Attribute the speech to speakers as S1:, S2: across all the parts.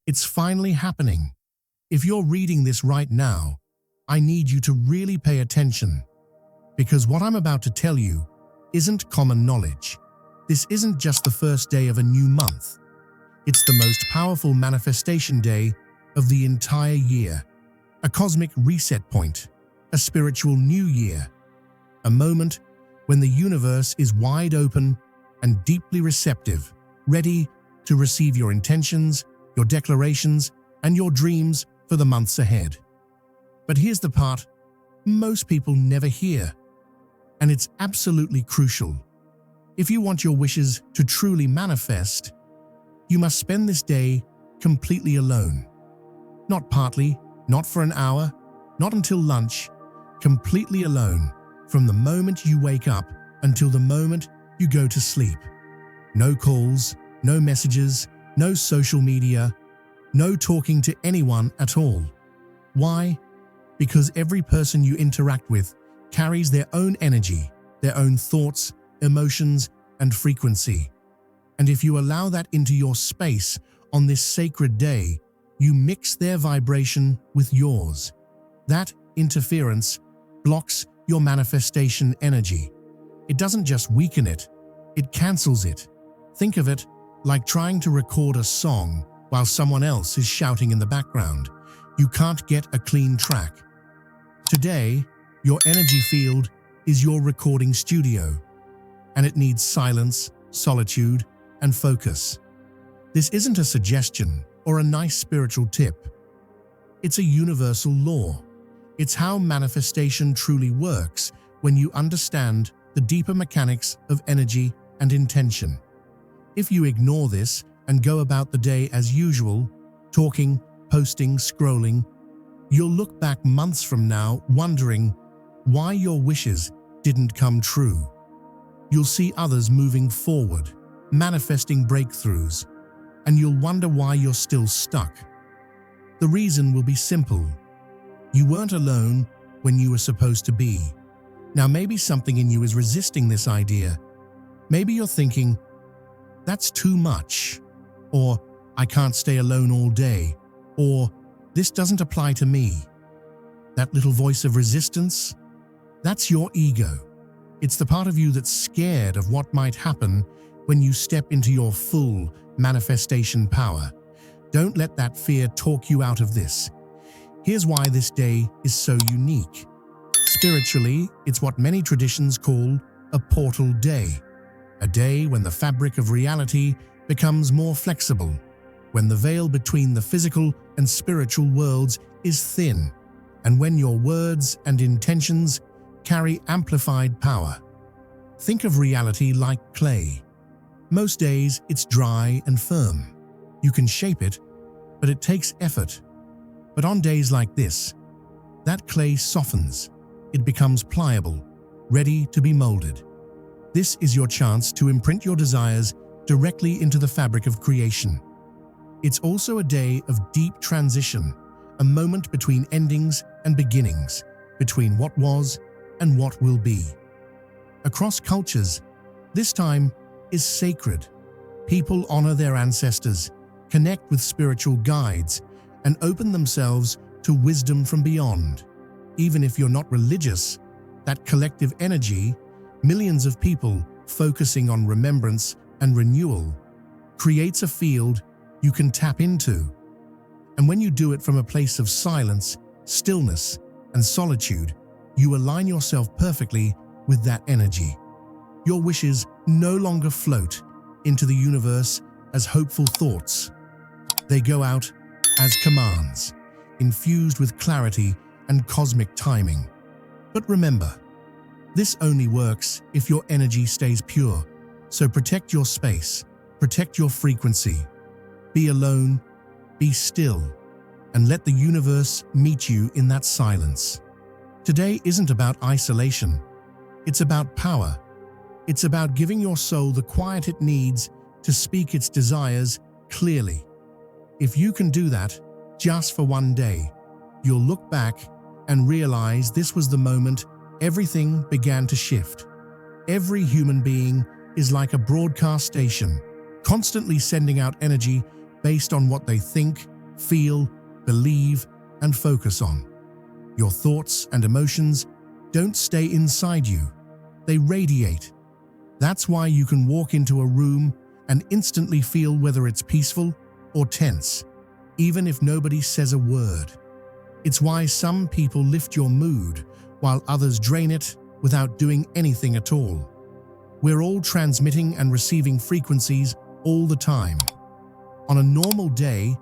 S1: It's finally happening. If you're reading this right now, I need you to really pay attention, because what I'm about to tell you isn't common knowledge. This isn't just the first day of a new month. It's the most powerful manifestation day of the entire year. A cosmic reset point, a spiritual new year, a moment when the universe is wide open and deeply receptive, ready to receive your intentions, your declarations, and your dreams for the months ahead. But here's the part most people never hear, and it's absolutely crucial. If you want your wishes to truly manifest, you must spend this day completely alone. Not partly, not for an hour, not until lunch, completely alone from the moment you wake up until the moment you go to sleep. No calls, no messages, no social media, no talking to anyone at all. Why? Because every person you interact with carries their own energy, their own thoughts, emotions, and frequency. And if you allow that into your space on this sacred day, you mix their vibration with yours. That interference blocks your manifestation energy. It doesn't just weaken it, it cancels it. Think of it like trying to record a song while someone else is shouting in the background. You can't get a clean track. Today, your energy field is your recording studio, and it needs silence, solitude, and focus. This isn't a suggestion or a nice spiritual tip. It's a universal law. It's how manifestation truly works when you understand the deeper mechanics of energy and intention. If you ignore this and go about the day as usual, talking, posting, scrolling, you'll look back months from now wondering why your wishes didn't come true. You'll see others moving forward, manifesting breakthroughs, and you'll wonder why you're still stuck. The reason will be simple. You weren't alone when you were supposed to be. Now maybe something in you is resisting this idea. Maybe you're thinking, that's too much, or I can't stay alone all day, or this doesn't apply to me. That little voice of resistance, that's your ego. It's the part of you that's scared of what might happen when you step into your full manifestation power. Don't let that fear talk you out of this. Here's why this day is so unique. Spiritually, it's what many traditions call a portal day. A day when the fabric of reality becomes more flexible, when the veil between the physical and spiritual worlds is thin, and when your words and intentions carry amplified power. Think of reality like clay. Most days, it's dry and firm. You can shape it, but it takes effort. But on days like this, that clay softens. It becomes pliable, ready to be molded. This is your chance to imprint your desires directly into the fabric of creation. It's also a day of deep transition, a moment between endings and beginnings, between what was and what will be. Across cultures, this time is sacred. People honor their ancestors, connect with spiritual guides, and open themselves to wisdom from beyond. Even if you're not religious, that collective energy, millions of people focusing on remembrance and renewal, creates a field you can tap into. And when you do it from a place of silence, stillness, and solitude, you align yourself perfectly with that energy. Your wishes no longer float into the universe as hopeful thoughts. They go out as commands, infused with clarity and cosmic timing. But remember, this only works if your energy stays pure. So protect your space, protect your frequency. Be alone, be still, and let the universe meet you in that silence. Today isn't about isolation. It's about power. It's about giving your soul the quiet it needs to speak its desires clearly. If you can do that just for one day, you'll look back and realize this was the moment everything began to shift. Every human being is like a broadcast station, constantly sending out energy based on what they think, feel, believe, and focus on. Your thoughts and emotions don't stay inside you. They radiate. That's why you can walk into a room and instantly feel whether it's peaceful or tense, even if nobody says a word. It's why some people lift your mood while others drain it without doing anything at all. We're all transmitting and receiving frequencies all the time. On a normal day,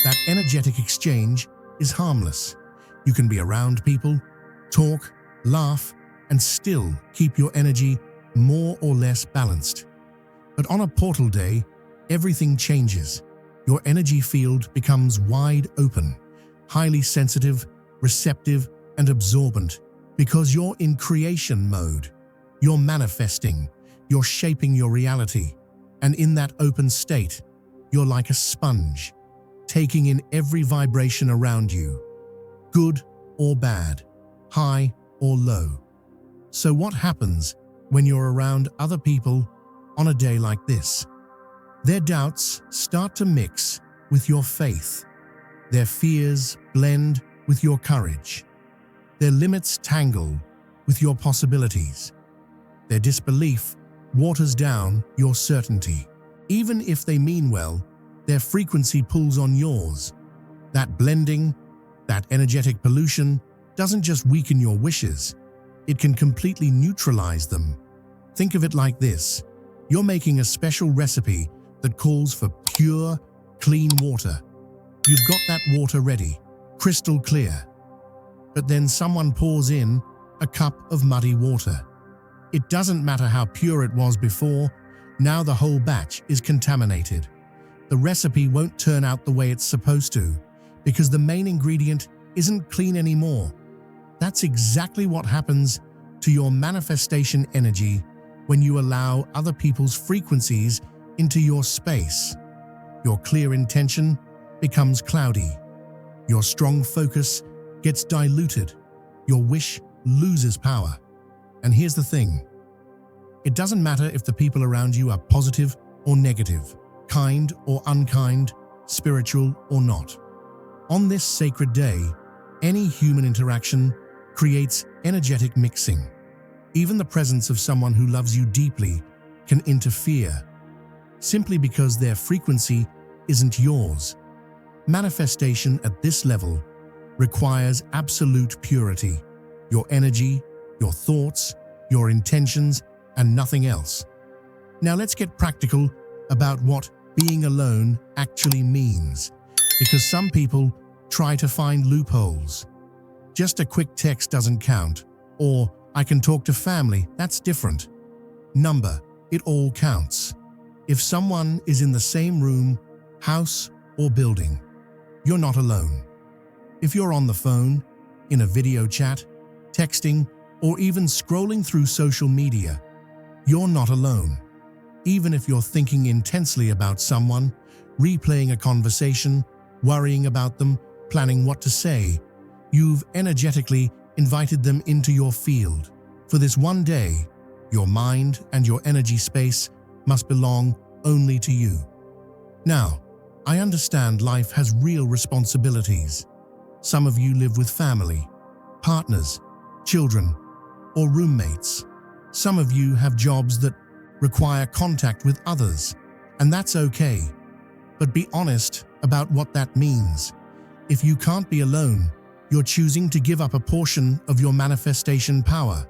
S1: that energetic exchange is harmless. You can be around people, talk, laugh, and still keep your energy more or less balanced. But on a portal day, everything changes. Your energy field becomes wide open, highly sensitive, receptive, and absorbent, because you're in creation mode. You're manifesting, you're shaping your reality, and in that open state, you're like a sponge, taking in every vibration around you, good or bad, high or low. So what happens when you're around other people on a day like this? Their doubts start to mix with your faith. Their fears blend with your courage. Their limits tangle with your possibilities. Their disbelief waters down your certainty. Even if they mean well, their frequency pulls on yours. That blending, that energetic pollution doesn't just weaken your wishes, it can completely neutralize them. Think of it like this. You're making a special recipe that calls for pure, clean water. You've got that water ready, crystal clear. But then someone pours in a cup of muddy water. It doesn't matter how pure it was before, now the whole batch is contaminated. The recipe won't turn out the way it's supposed to, because the main ingredient isn't clean anymore. That's exactly what happens to your manifestation energy when you allow other people's frequencies into your space. Your clear intention becomes cloudy. Your strong focus gets diluted. Your wish loses power. And here's the thing. It doesn't matter if the people around you are positive or negative, kind or unkind, spiritual or not. On this sacred day, any human interaction creates energetic mixing. Even the presence of someone who loves you deeply can interfere, simply because their frequency isn't yours. Manifestation at this level requires absolute purity. Your energy, your thoughts, your intentions, and nothing else. Now let's get practical about what being alone actually means, because some people try to find loopholes. Just a quick text doesn't count, or I can talk to family, that's different. Number, it all counts. If someone is in the same room, house, or building, you're not alone. If you're on the phone, in a video chat, texting, or even scrolling through social media, you're not alone. Even if you're thinking intensely about someone, replaying a conversation, worrying about them, planning what to say, you've energetically invited them into your field. For this one day, your mind and your energy space must belong only to you. Now, I understand life has real responsibilities. Some of you live with family, partners, children, or roommates. Some of you have jobs that require contact with others, and that's okay. But be honest about what that means. If you can't be alone, you're choosing to give up a portion of your manifestation power.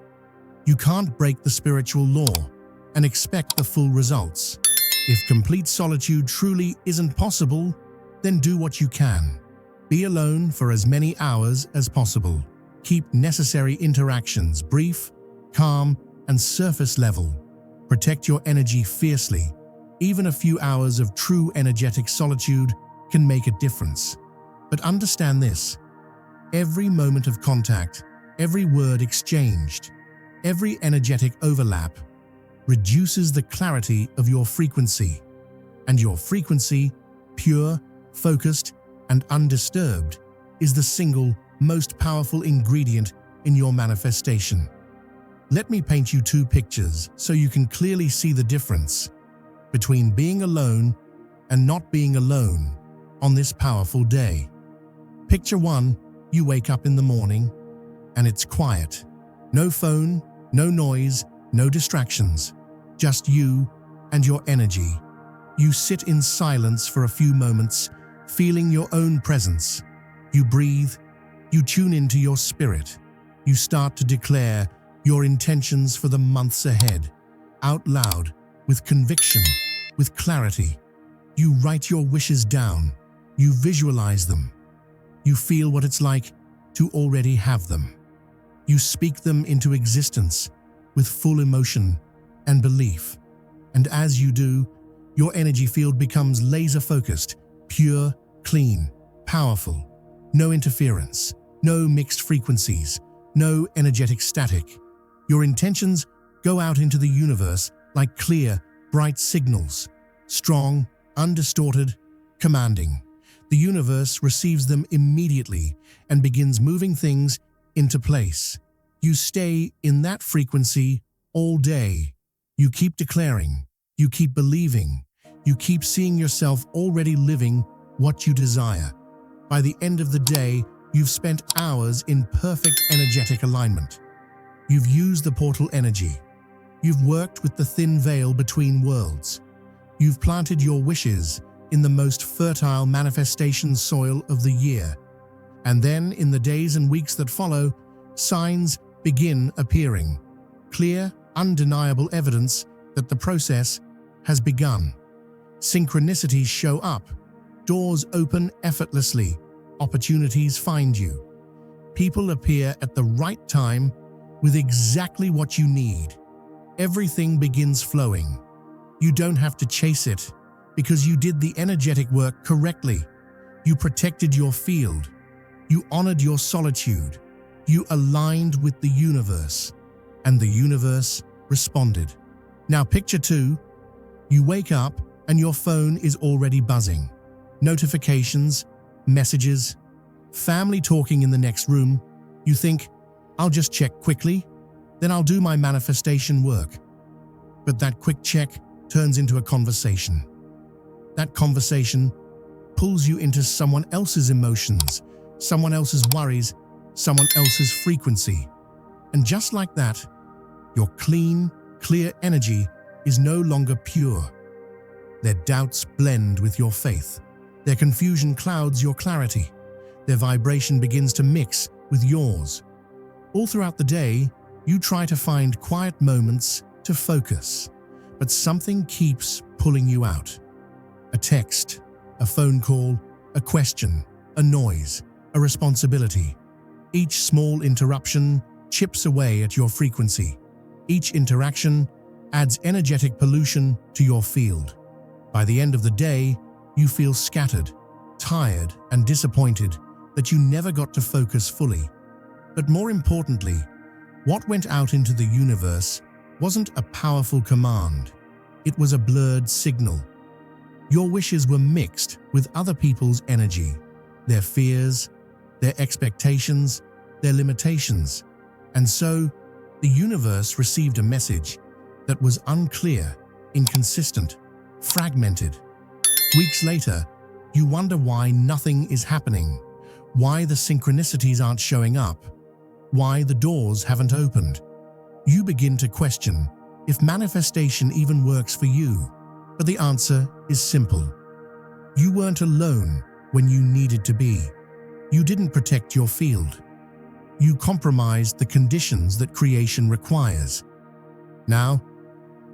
S1: You can't break the spiritual law and expect the full results. If complete solitude truly isn't possible, then do what you can. Be alone for as many hours as possible. Keep necessary interactions brief, calm, and surface level. Protect your energy fiercely. Even a few hours of true energetic solitude can make a difference. But understand this. Every moment of contact, every word exchanged, every energetic overlap reduces the clarity of your frequency. And your frequency, pure, focused, and undisturbed, is the single most powerful ingredient in your manifestation. Let me paint you two pictures so you can clearly see the difference between being alone and not being alone on this powerful day. Picture 1, you wake up in the morning and it's quiet. No phone, no noise, no distractions. Just you and your energy. You sit in silence for a few moments, feeling your own presence. You breathe, you tune into your spirit. You start to declare your intentions for the months ahead, out loud, with conviction, with clarity. You write your wishes down. You visualize them. You feel what it's like to already have them. You speak them into existence with full emotion and belief. And as you do, your energy field becomes laser-focused, pure, clean, powerful. No interference, no mixed frequencies, no energetic static. Your intentions go out into the universe like clear, bright signals, strong, undistorted, commanding. The universe receives them immediately and begins moving things into place. You stay in that frequency all day. You keep declaring, you keep believing, you keep seeing yourself already living what you desire. By the end of the day, you've spent hours in perfect energetic alignment. You've used the portal energy. You've worked with the thin veil between worlds. You've planted your wishes in the most fertile manifestation soil of the year. And then, in the days and weeks that follow, signs begin appearing. Clear, undeniable evidence that the process has begun. Synchronicities show up. Doors open effortlessly. Opportunities find you. People appear at the right time with exactly what you need. Everything begins flowing. You don't have to chase it because you did the energetic work correctly. You protected your field. You honored your solitude. You aligned with the universe, and the universe responded. Now picture 2, you wake up and your phone is already buzzing. Notifications, messages, family talking in the next room. You think, I'll just check quickly, then I'll do my manifestation work. But that quick check turns into a conversation. That conversation pulls you into someone else's emotions, someone else's worries, someone else's frequency. And just like that, your clean, clear energy is no longer pure. Their doubts blend with your faith. Their confusion clouds your clarity. Their vibration begins to mix with yours. All throughout the day, you try to find quiet moments to focus, but something keeps pulling you out. A text, a phone call, a question, a noise, a responsibility. Each small interruption chips away at your frequency. Each interaction adds energetic pollution to your field. By the end of the day, you feel scattered, tired, and disappointed that you never got to focus fully. But more importantly, what went out into the universe wasn't a powerful command. It was a blurred signal. Your wishes were mixed with other people's energy, their fears, their expectations, their limitations. And so, the universe received a message that was unclear, inconsistent, fragmented. Weeks later, you wonder why nothing is happening, why the synchronicities aren't showing up, why the doors haven't opened. You begin to question if manifestation even works for you. But the answer is simple. You weren't alone when you needed to be. You didn't protect your field. You compromised the conditions that creation requires. Now,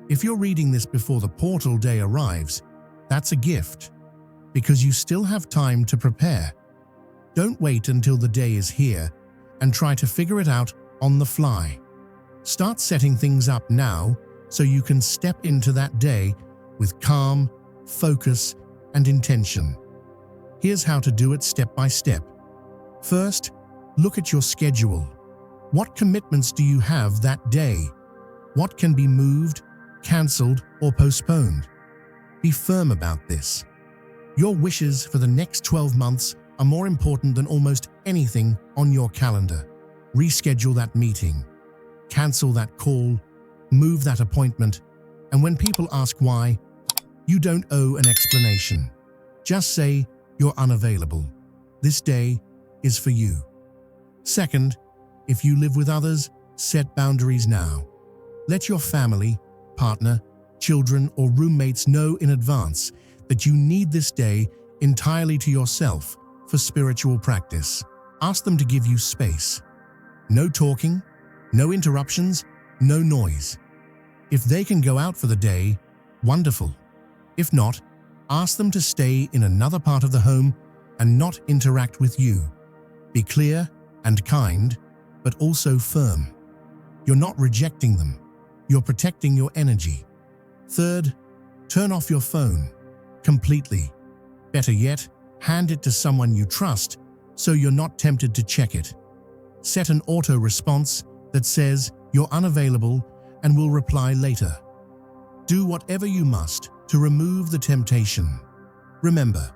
S1: if you're reading this before the portal day arrives, that's a gift, because you still have time to prepare. Don't wait until the day is here and try to figure it out on the fly. Start setting things up now so you can step into that day with calm, focus, and intention. Here's how to do it step by step. First, look at your schedule. What commitments do you have that day? What can be moved, cancelled, or postponed? Be firm about this. Your wishes for the next 12 months are more important than almost anything on your calendar. Reschedule that meeting, cancel that call, move that appointment, and when people ask why, you don't owe an explanation. Just say, you're unavailable. This day is for you. Second, if you live with others, set boundaries now. Let your family, partner, children, or roommates know in advance that you need this day entirely to yourself for spiritual practice. Ask them to give you space. No talking, no interruptions, no noise. If they can go out for the day, wonderful. If not, ask them to stay in another part of the home and not interact with you. Be clear and kind, but also firm. You're not rejecting them. You're protecting your energy. Third, turn off your phone completely. Better yet, hand it to someone you trust so you're not tempted to check it. Set an auto response that says you're unavailable and will reply later. Do whatever you must to remove the temptation. Remember,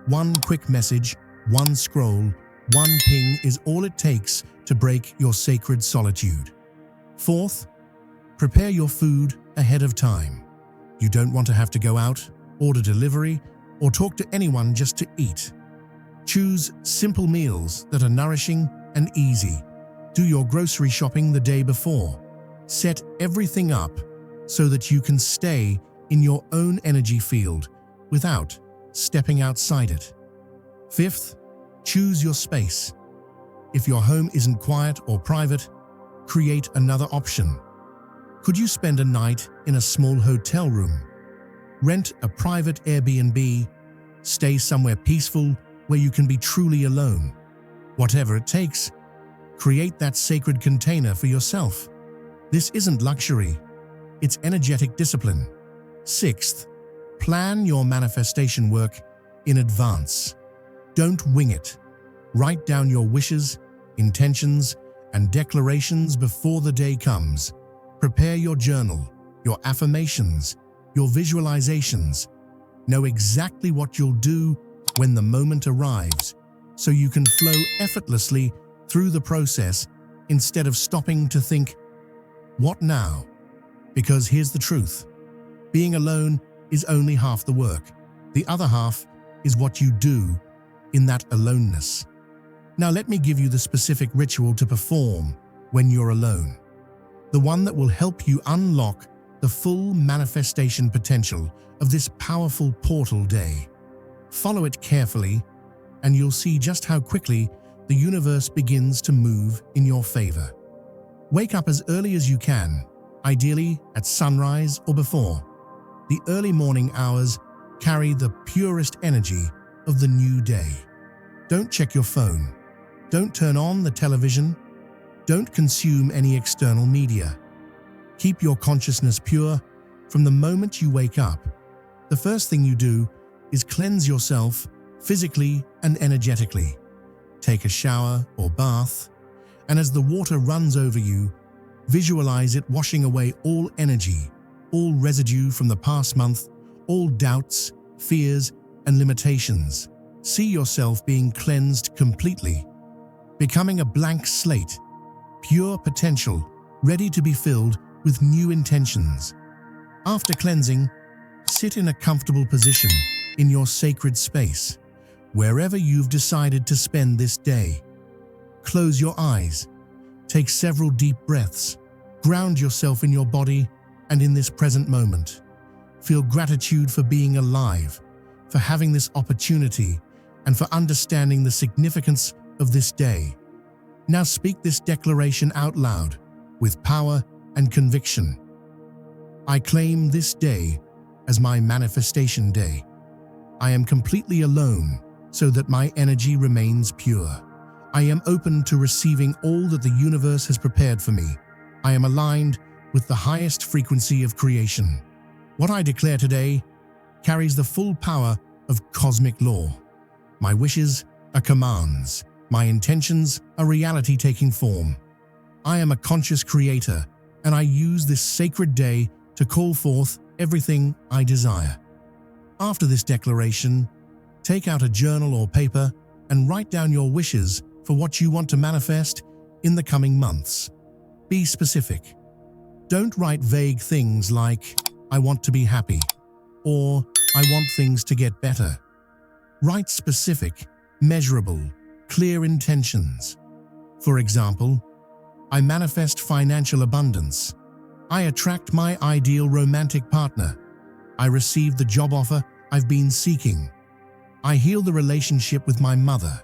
S1: one quick message, one scroll, one ping is all it takes to break your sacred solitude. Fourth, prepare your food ahead of time. You don't want to have to go out, order delivery, or talk to anyone just to eat. Choose simple meals that are nourishing and easy. Do your grocery shopping the day before. Set everything up so that you can stay in your own energy field without stepping outside it. Fifth, choose your space. If your home isn't quiet or private, create another option. Could you spend a night in a small hotel room? Rent a private Airbnb, stay somewhere peaceful where you can be truly alone. Whatever it takes, create that sacred container for yourself. This isn't luxury, it's energetic discipline. Sixth, plan your manifestation work in advance. Don't wing it. Write down your wishes, intentions, and declarations before the day comes. Prepare your journal, your affirmations, your visualizations. Know exactly what you'll do when the moment arrives, so you can flow effortlessly through the process instead of stopping to think, "What now?" Because here's the truth. Being alone is only half the work. The other half is what you do in that aloneness. Now let me give you the specific ritual to perform when you're alone. The one that will help you unlock the full manifestation potential of this powerful portal day. Follow it carefully, and you'll see just how quickly the universe begins to move in your favor. Wake up as early as you can, ideally at sunrise or before. The early morning hours carry the purest energy of the new day. Don't check your phone. Don't turn on the television. Don't consume any external media. Keep your consciousness pure from the moment you wake up. The first thing you do is cleanse yourself physically and energetically. Take a shower or bath, and as the water runs over you, visualize it washing away all energy, all residue from the past month, all doubts, fears, and limitations. See yourself being cleansed completely, becoming a blank slate, pure potential, ready to be filled with new intentions. After cleansing, sit in a comfortable position in your sacred space, wherever you've decided to spend this day. Close your eyes, take several deep breaths, ground yourself in your body and in this present moment. Feel gratitude for being alive, for having this opportunity, and for understanding the significance of this day. Now speak this declaration out loud, with power and conviction. I claim this day as my manifestation day. I am completely alone so that my energy remains pure. I am open to receiving all that the universe has prepared for me. I am aligned with the highest frequency of creation. What I declare today carries the full power of cosmic law. My wishes are commands. My intentions are reality taking form. I am a conscious creator, and I use this sacred day to call forth everything I desire. After this declaration, take out a journal or paper and write down your wishes for what you want to manifest in the coming months. Be specific. Don't write vague things like, "I want to be happy," or "I want things to get better." Write specific, measurable, clear intentions. For example, I manifest financial abundance. I attract my ideal romantic partner. I receive the job offer I've been seeking. I heal the relationship with my mother.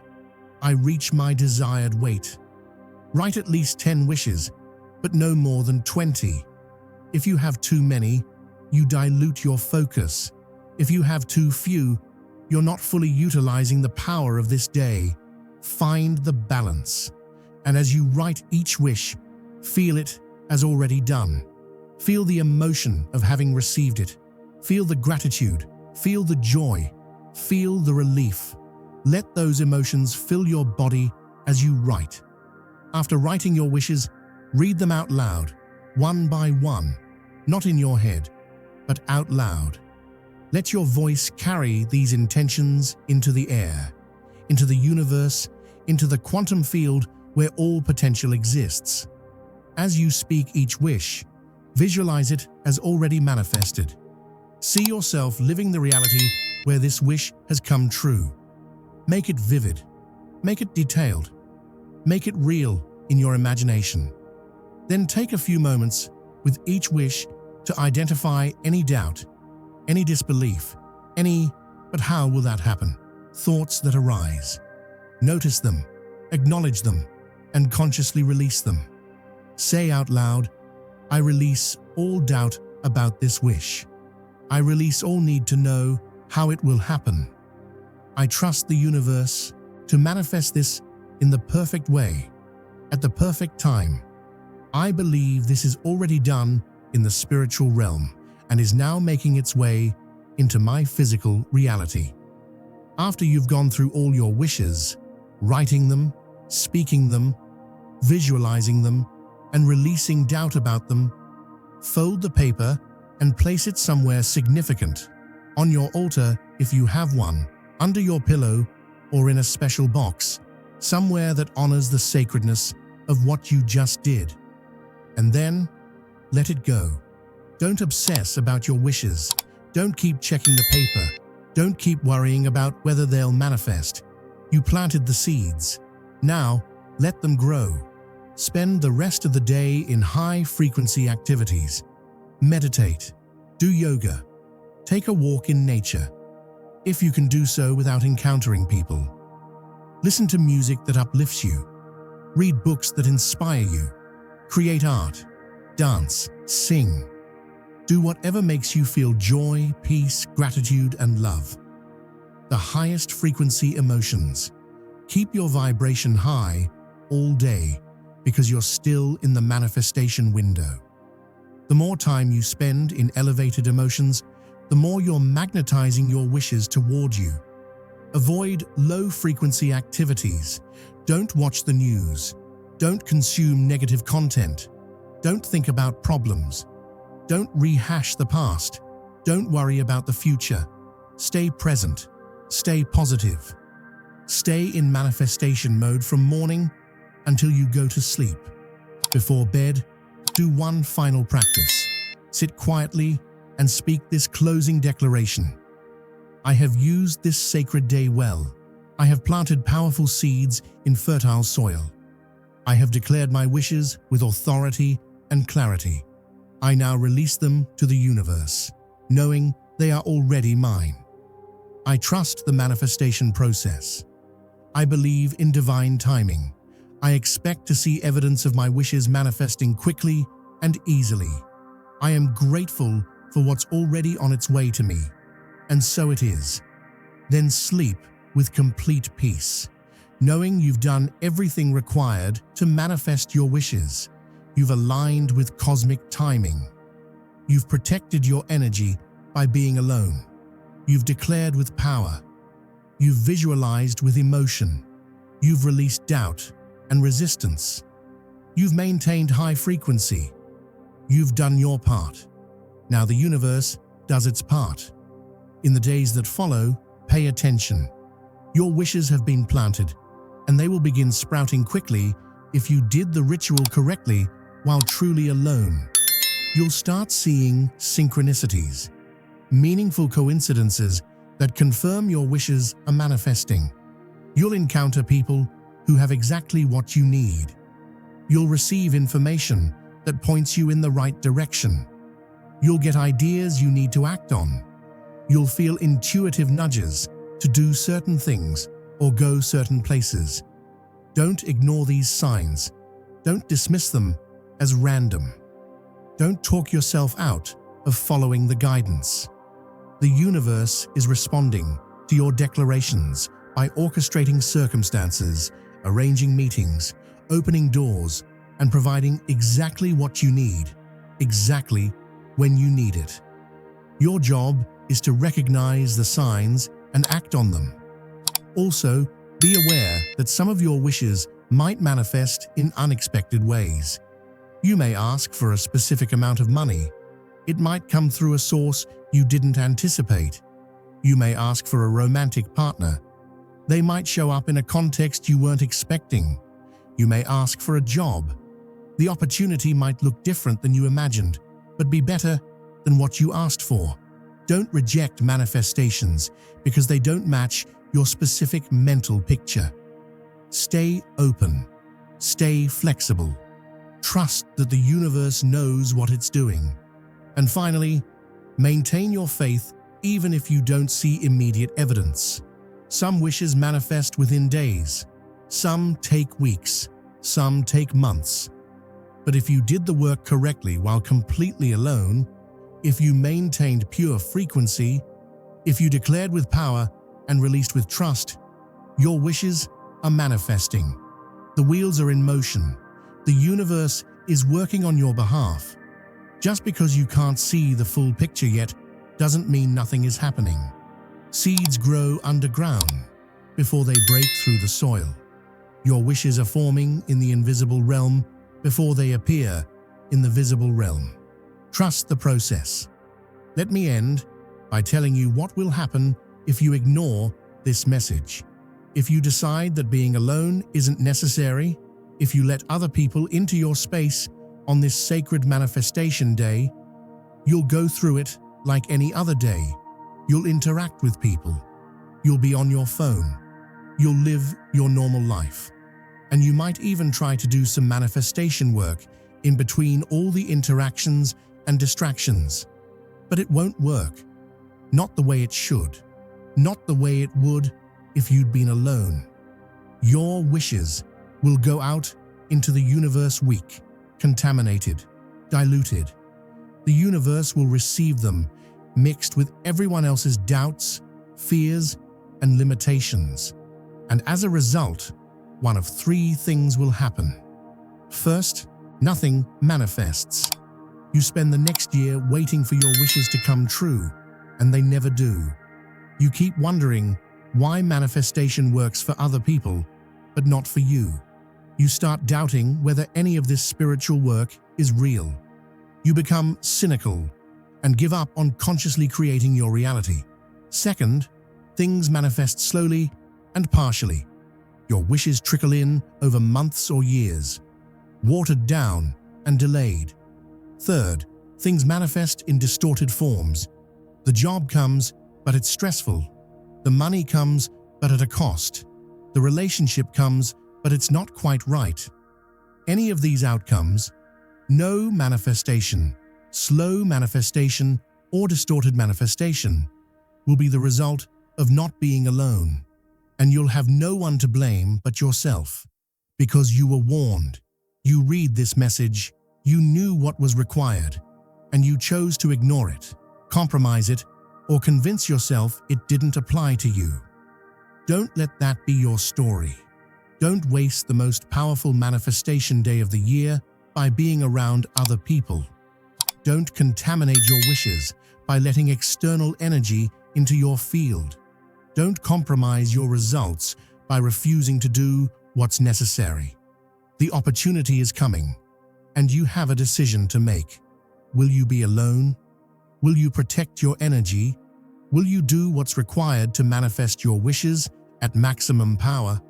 S1: I reach my desired weight. Write at least 10 wishes, but no more than 20. If you have too many, you dilute your focus. If you have too few, you're not fully utilizing the power of this day. Find the balance. And as you write each wish, feel it as already done. Feel the emotion of having received it. Feel the gratitude. Feel the joy. Feel the relief. Let those emotions fill your body as you write. After writing your wishes, read them out loud, one by one, not in your head, but out loud. Let your voice carry these intentions into the air, into the universe, into the quantum field where all potential exists. As you speak each wish, visualize it as already manifested. See yourself living the reality where this wish has come true. Make it vivid. Make it detailed. Make it real in your imagination. Then take a few moments with each wish to identify any doubt, any disbelief, any "but how will that happen?" thoughts that arise. Notice them, acknowledge them, and consciously release them. Say out loud, "I release all doubt about this wish. I release all need to know how it will happen. I trust the universe to manifest this in the perfect way, at the perfect time. I believe this is already done in the spiritual realm and is now making its way into my physical reality." After you've gone through all your wishes, writing them, speaking them, visualizing them, and releasing doubt about them, fold the paper and place it somewhere significant, on your altar if you have one, under your pillow, or in a special box, somewhere that honors the sacredness of what you just did. And then, let it go. Don't obsess about your wishes. Don't keep checking the paper. Don't keep worrying about whether they'll manifest. You planted the seeds. Now, let them grow. Spend the rest of the day in high-frequency activities. Meditate. Do yoga. Take a walk in nature, if you can do so without encountering people. Listen to music that uplifts you. Read books that inspire you. Create art. Dance. Sing. Do whatever makes you feel joy, peace, gratitude, and love. The highest frequency emotions. Keep your vibration high all day because you're still in the manifestation window. The more time you spend in elevated emotions, the more you're magnetizing your wishes toward you. Avoid low-frequency activities. Don't watch the news. Don't consume negative content. Don't think about problems. Don't rehash the past. Don't worry about the future. Stay present. Stay positive. Stay in manifestation mode from morning until you go to sleep. Before bed, do one final practice. Sit quietly and speak this closing declaration. I have used this sacred day well. I have planted powerful seeds in fertile soil. I have declared my wishes with authority and clarity. I now release them to the universe, knowing they are already mine. I trust the manifestation process. I believe in divine timing. I expect to see evidence of my wishes manifesting quickly and easily. I am grateful for what's already on its way to me, and so it is. Then sleep with complete peace, knowing you've done everything required to manifest your wishes. You've aligned with cosmic timing. You've protected your energy by being alone. You've declared with power. You've visualized with emotion. You've released doubt and resistance. You've maintained high frequency. You've done your part. Now the universe does its part. In the days that follow, pay attention. Your wishes have been planted, and they will begin sprouting quickly if you did the ritual correctly while truly alone. You'll start seeing synchronicities, meaningful coincidences that confirm your wishes are manifesting. You'll encounter people who have exactly what you need. You'll receive information that points you in the right direction. You'll get ideas you need to act on. You'll feel intuitive nudges to do certain things or go certain places. Don't ignore these signs. Don't dismiss them as random. Don't talk yourself out of following the guidance. The universe is responding to your declarations by orchestrating circumstances, arranging meetings, opening doors, and providing exactly what you need, exactly when you need it. Your job is to recognize the signs and act on them. Also, be aware that some of your wishes might manifest in unexpected ways. You may ask for a specific amount of money. It might come through a source you didn't anticipate. You may ask for a romantic partner. They might show up in a context you weren't expecting. You may ask for a job. The opportunity might look different than you imagined, but be better than what you asked for. Don't reject manifestations because they don't match your specific mental picture. Stay open. Stay flexible. Trust that the universe knows what it's doing. And finally, maintain your faith even if you don't see immediate evidence. Some wishes manifest within days. Some take weeks. Some take months. But if you did the work correctly while completely alone, if you maintained pure frequency, if you declared with power and released with trust, your wishes are manifesting. The wheels are in motion. The universe is working on your behalf. Just because you can't see the full picture yet doesn't mean nothing is happening. Seeds grow underground before they break through the soil. Your wishes are forming in the invisible realm before they appear in the visible realm. Trust the process. Let me end by telling you what will happen if you ignore this message. If you decide that being alone isn't necessary, if you let other people into your space on this sacred manifestation day, you'll go through it like any other day. You'll interact with people. You'll be on your phone. You'll live your normal life. And you might even try to do some manifestation work in between all the interactions and distractions. But it won't work. Not the way it should. Not the way it would if you'd been alone. Your wishes will go out into the universe weak, contaminated, diluted. The universe will receive them mixed with everyone else's doubts, fears, and limitations. And as a result, one of three things will happen. First, nothing manifests. You spend the next year waiting for your wishes to come true, and they never do. You keep wondering why manifestation works for other people, but not for you. You start doubting whether any of this spiritual work is real. You become cynical and give up on consciously creating your reality. Second, things manifest slowly and partially. Your wishes trickle in over months or years, watered down and delayed. Third, things manifest in distorted forms. The job comes, but it's stressful. The money comes, but at a cost. The relationship comes, but it's not quite right. Any of these outcomes, no manifestation, slow manifestation, or distorted manifestation, will be the result of not being alone. And you'll have no one to blame but yourself, because you were warned. You read this message, you knew what was required, and you chose to ignore it, compromise it, or convince yourself it didn't apply to you. Don't let that be your story. Don't waste the most powerful manifestation day of the year by being around other people. Don't contaminate your wishes by letting external energy into your field. Don't compromise your results by refusing to do what's necessary. The opportunity is coming, and you have a decision to make. Will you be alone? Will you protect your energy? Will you do what's required to manifest your wishes at maximum power?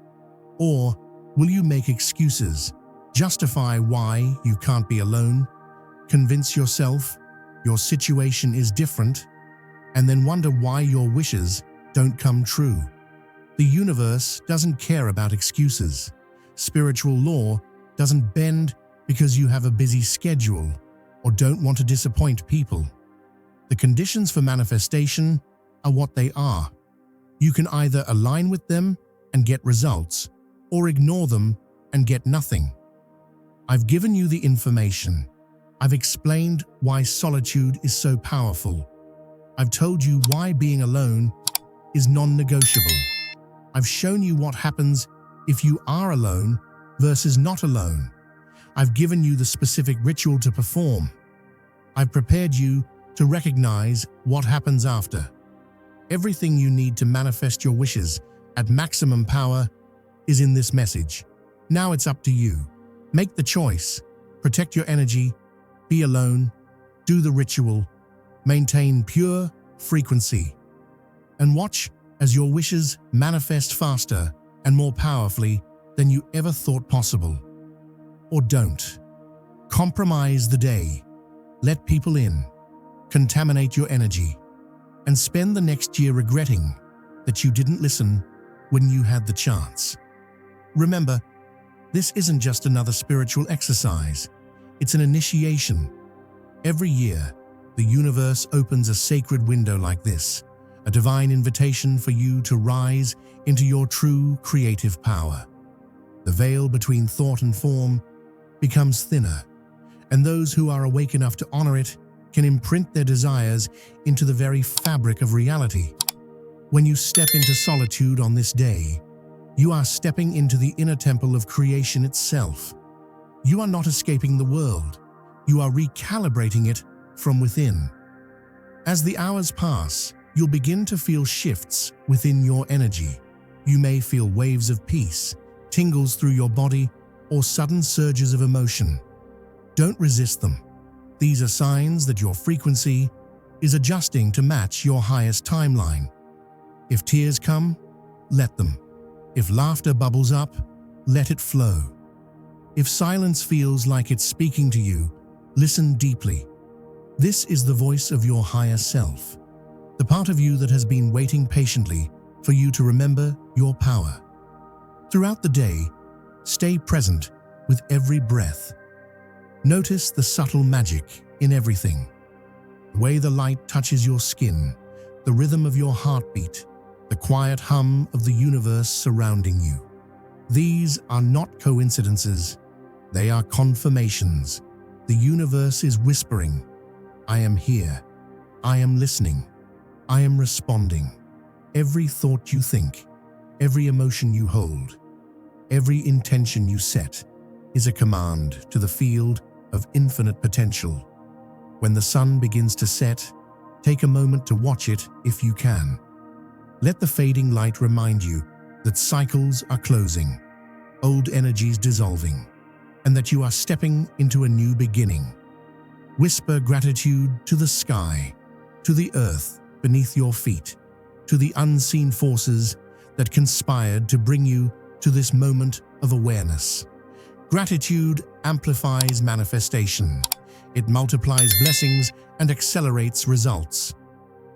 S1: Or will you make excuses, justify why you can't be alone, convince yourself your situation is different, and then wonder why your wishes don't come true. The universe doesn't care about excuses. Spiritual law doesn't bend because you have a busy schedule or don't want to disappoint people. The conditions for manifestation are what they are. You can either align with them and get results, or ignore them and get nothing. I've given you the information. I've explained why solitude is so powerful. I've told you why being alone is non-negotiable. I've shown you what happens if you are alone versus not alone. I've given you the specific ritual to perform. I've prepared you to recognize what happens after. Everything you need to manifest your wishes at maximum power is in this message. Now it's up to you. Make the choice. Protect your energy. Be alone. Do the ritual. Maintain pure frequency. And watch as your wishes manifest faster and more powerfully than you ever thought possible. Or don't. Compromise the day. Let people in. Contaminate your energy. And spend the next year regretting that you didn't listen when you had the chance. Remember, this isn't just another spiritual exercise. It's an initiation. Every year, the universe opens a sacred window like this, a divine invitation for you to rise into your true creative power. The veil between thought and form becomes thinner, and those who are awake enough to honor it can imprint their desires into the very fabric of reality. When you step into solitude on this day, you are stepping into the inner temple of creation itself. You are not escaping the world. You are recalibrating it from within. As the hours pass, you'll begin to feel shifts within your energy. You may feel waves of peace, tingles through your body, or sudden surges of emotion. Don't resist them. These are signs that your frequency is adjusting to match your highest timeline. If tears come, let them. If laughter bubbles up, let it flow. If silence feels like it's speaking to you, listen deeply. This is the voice of your higher self, the part of you that has been waiting patiently for you to remember your power. Throughout the day, stay present with every breath. Notice the subtle magic in everything. The way the light touches your skin, the rhythm of your heartbeat, the quiet hum of the universe surrounding you. These are not coincidences. They are confirmations. The universe is whispering, I am here. I am listening. I am responding. Every thought you think, every emotion you hold, every intention you set is a command to the field of infinite potential. When the sun begins to set, take a moment to watch it if you can. Let the fading light remind you that cycles are closing, old energies dissolving, and that you are stepping into a new beginning. Whisper gratitude to the sky, to the earth beneath your feet, to the unseen forces that conspired to bring you to this moment of awareness. Gratitude amplifies manifestation. It multiplies blessings and accelerates results.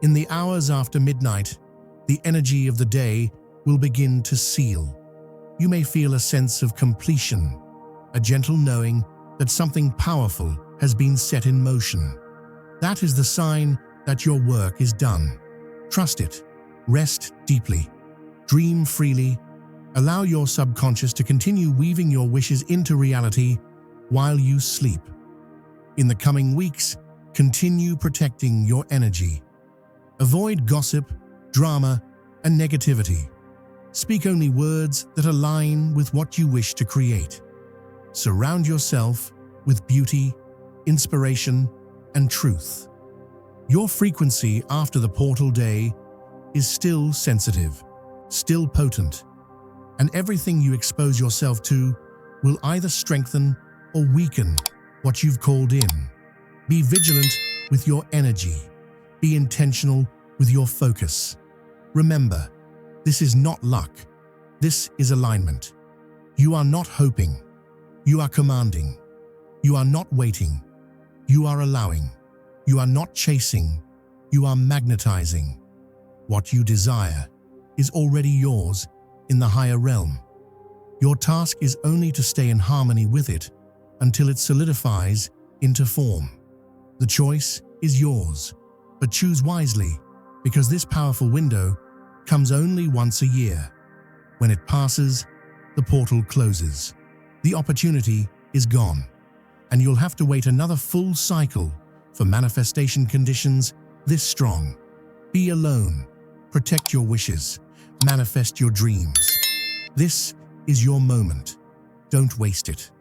S1: In the hours after midnight, the energy of the day will begin to seal. You may feel a sense of completion, a gentle knowing that something powerful has been set in motion. That is the sign that your work is done. Trust it. Rest deeply. Dream freely. Allow your subconscious to continue weaving your wishes into reality while you sleep. In the coming weeks, continue protecting your energy. Avoid gossip, drama, and negativity. Speak only words that align with what you wish to create. Surround yourself with beauty, inspiration, and truth. Your frequency after the portal day is still sensitive, still potent, and everything you expose yourself to will either strengthen or weaken what you've called in. Be vigilant with your energy. Be intentional with your focus. Remember, this is not luck. This is alignment. You are not hoping. You are commanding. You are not waiting. You are allowing. You are not chasing. You are magnetizing. What you desire is already yours in the higher realm. Your task is only to stay in harmony with it until it solidifies into form. The choice is yours, but choose wisely, because this powerful window comes only once a year. When it passes, the portal closes. The opportunity is gone, and you'll have to wait another full cycle for manifestation conditions this strong. Be alone, protect your wishes, manifest your dreams. This is your moment. Don't waste it.